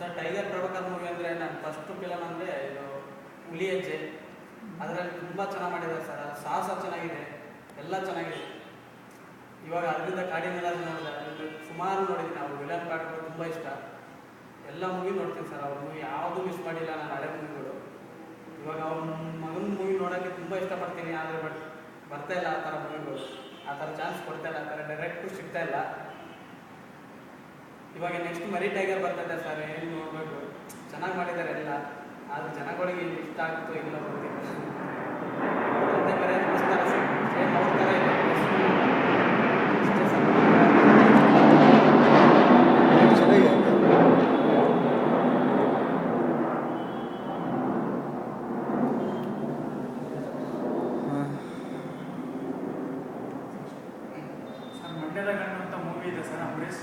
Sir tiger Prabhakar movie ಅಂದರೆ ನಾನು first film ಅಂದರೆ ಇದು ಹುಲಿ ಹೆಜ್ಜೆ. ಅದರಲ್ಲಿ ತುಂಬ ಚೆನ್ನಾಗಿ ಮಾಡಿದ್ದಾರೆ ಸರ್. ಅದು ಸಾಹಸ ಚೆನ್ನಾಗಿದೆ, ಎಲ್ಲ ಚೆನ್ನಾಗಿದೆ. ಇವಾಗ ಅದರಿಂದ ಕಾಡಿನೆಲ್ಲ ನೋಡಿದೆ, ಅದರಲ್ಲಿ ಸುಮಾರು ನೋಡಿದ್ದೀನಿ. ನಾವು ವಿಲನ್ ಪಾರ್ಟ್ಗಳು ತುಂಬ ಇಷ್ಟ. ಎಲ್ಲ ಮೂವಿ ನೋಡ್ತೀನಿ ಸರ್. ಅವ್ರ ಮೂವಿ ಯಾವುದೂ ಮಿಸ್ ಮಾಡಿಲ್ಲ ನಾನು ಹಳೆ ಮೂವಿಗಳು. ಇವಾಗ ಅವ್ರ ಮಗನ ಮೂವಿ ನೋಡೋಕ್ಕೆ ತುಂಬ ಇಷ್ಟಪಡ್ತೀನಿ, ಆದರೆ ಬರ್ತಾ ಇಲ್ಲ ಆ ಥರ ಮೂವಿಗಳು. ಆ ಥರ ಚಾನ್ಸ್ ಕೊಡ್ತಾ ಇಲ್ಲ, ಆ ಥರ ಡೈರೆಕ್ಟು ಸಿಗ್ತಾ ಇಲ್ಲ. ಇವಾಗ ನೆಕ್ಸ್ಟ್ ಮರಿ ಟೈಗರ್ ಬರ್ತದೆ ಸರ್, ಏನು ನೋಡಬೇಕು. ಚೆನ್ನಾಗಿ ಮಾಡಿದ್ದಾರೆ ಎಲ್ಲ, ಆದರೆ ಜನಗಳಿಗೆ ಇಷ್ಟ ಆಗುತ್ತೋ ಇಲ್ಲ ಗೊತ್ತಿಲ್ಲ. ತಂದೆ ಬೇರೆ ನಮಸ್ಕಾರ ಸರ್, ಸೇಮ್ ಅವ್ರ ಥರ ಇದೆ ಇಷ್ಟೇ ಸರ್. ಸರ್ ಮಂಡ್ಯದ ಗಂಡು ಅಂತ ಮೂವಿ ಇದೆ ಸರ್, ಅಂಬರೀಷ್